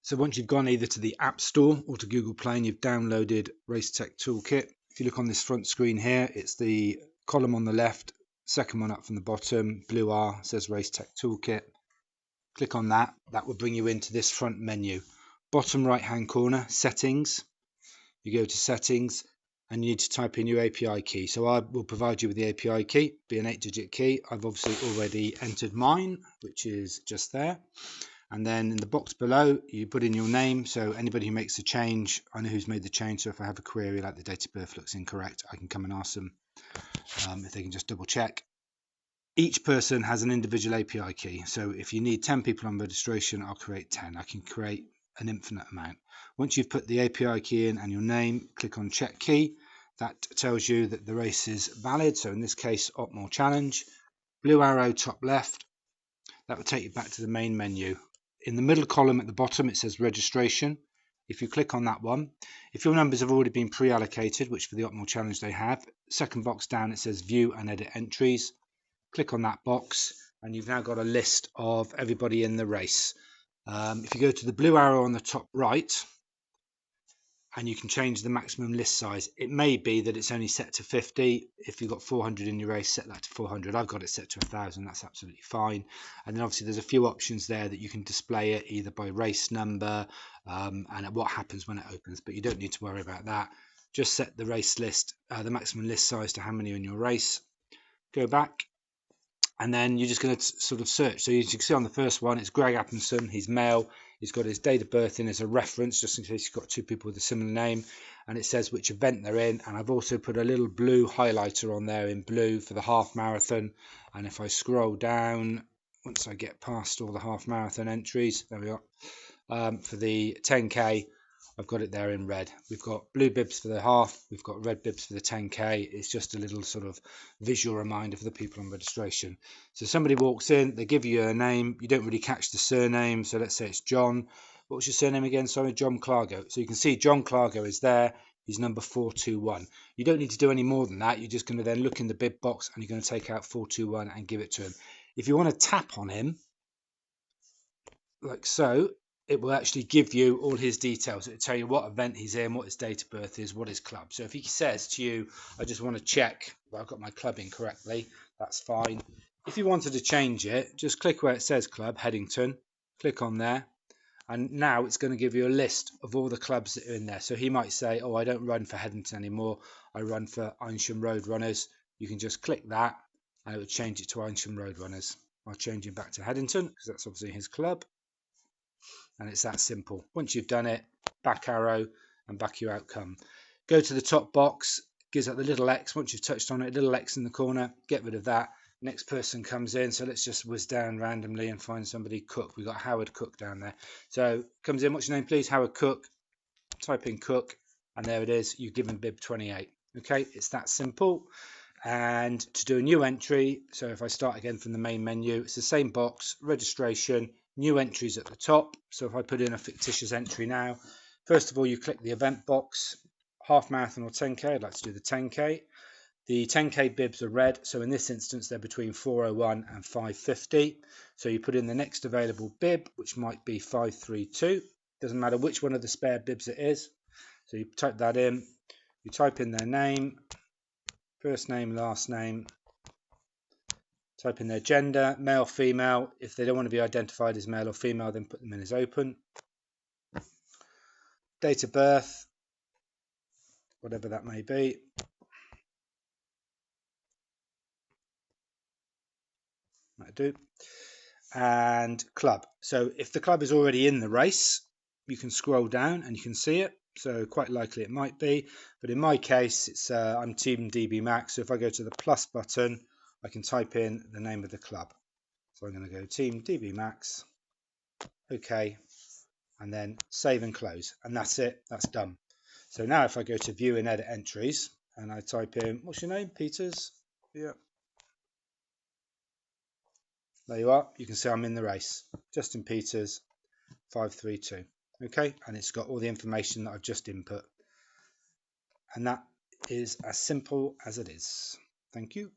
So once you've gone either to the App Store or to Google Play and you've downloaded Racetech Toolkit, if you look on this front screen here, it's the column on the left, second one up from the bottom, blue R, says Racetech Toolkit. Click on that. That will bring you into this front menu. Bottom right hand corner, settings. You go to settings and you need to type in your API key. So I will provide you with the API key, be an 8-digit key. I've obviously already entered mine, which is just there. And then in the box below, you put in your name. So anybody who makes a change, I know who's made the change. So if I have a query like the date of birth looks incorrect, I can come and ask them if they can just double check. Each person has an individual API key. So if you need 10 people on registration, I'll create 10. I can create an infinite amount. Once you've put the API key in and your name, click on check key. That tells you that the race is valid. So in this case, Optimal Challenge. Blue arrow top left. That will take you back to the main menu. In the middle column at the bottom, it says registration. If you click on that one, if your numbers have already been pre-allocated, which for the Optimal Challenge they have, second box down it says view and edit entries. Click on that box and you've now got a list of everybody in the race. If you go to the blue arrow on the top right and you can change the maximum list size, it may be that it's only set to 50. If you've got 400 in your race, set that to 400. I've got it set to 1,000. That's absolutely fine. And then obviously there's a few options there that you can display it either by race number and what happens when it opens, but you don't need to worry about that. Just set the race list, the maximum list size to how many are in your race. Go back. And then you're just going to sort of search. So as you can see on the first one, it's Greg Appinson. He's male. He's got his date of birth in as a reference, just in case you've got two people with a similar name. And it says which event they're in. And I've also put a little blue highlighter on there in blue for the half marathon. And if I scroll down, once I get past all the half marathon entries, there we are. For the 10K, I've got it there in red. We've got blue bibs for the half. We've got red bibs for the 10K. It's just a little sort of visual reminder for the people on registration. So somebody walks in, they give you a name. You don't really catch the surname. So let's say it's John. What was your surname again? Sorry, John Clargo. So you can see John Clargo is there. He's number 421. You don't need to do any more than that. You're just going to then look in the bib box and you're going to take out 421 and give it to him. If you want to tap on him, like so, it will actually give you all his details. It'll tell you what event he's in, what his date of birth is, what his club. So if he says to you, I just want to check I've got my club in correctly, that's fine. If you wanted to change it, just click where it says club, Headington, click on there, and now it's going to give you a list of all the clubs that are in there. So he might say, oh, I don't run for Headington anymore, I run for Eynsham Road Runners. You can just click that and it will change it to Eynsham Road Runners. I'll change him back to Headington because that's obviously his club. And it's that simple. Once you've done it, back arrow and back your outcome. Go to the top box, gives out the little X. Once you've touched on it, little X in the corner, get rid of that. Next person comes in, so let's just whiz down randomly and find somebody. Cook. We've got Howard Cook down there. So comes in, what's your name please? Howard Cook. Type in Cook and there it is. You've given bib 28. Okay, it's that simple. And to do a new entry, so if I start again from the main menu, it's the same box, registration, new entries at the top. So if I put in a fictitious entry now, first of all, you click the event box, half marathon or 10K. I'd like to do the 10K. The 10K bibs are red, so in this instance, they're between 401 and 550. So you put in the next available bib, which might be 532. Doesn't matter which one of the spare bibs it is. So you type that in, you type in their name, first name, last name, type in their gender, male, female. If they don't want to be identified as male or female, then put them in as open. Date of birth, whatever that may be. That'll do. And club. So if the club is already in the race, you can scroll down and you can see it. So quite likely it might be, but in my case, it's I'm Team DB Max. So if I go to the plus button, I can type in the name of the club. So I'm going to go Team DB Max. Okay, and then save and close, and that's it. That's done. So now if I go to view and edit entries, and I type in, what's your name, Peters? Yeah. There you are. You can see I'm in the race. Justin Peters, 532. Okay, and it's got all the information that I've just input. And that is as simple as it is. Thank you.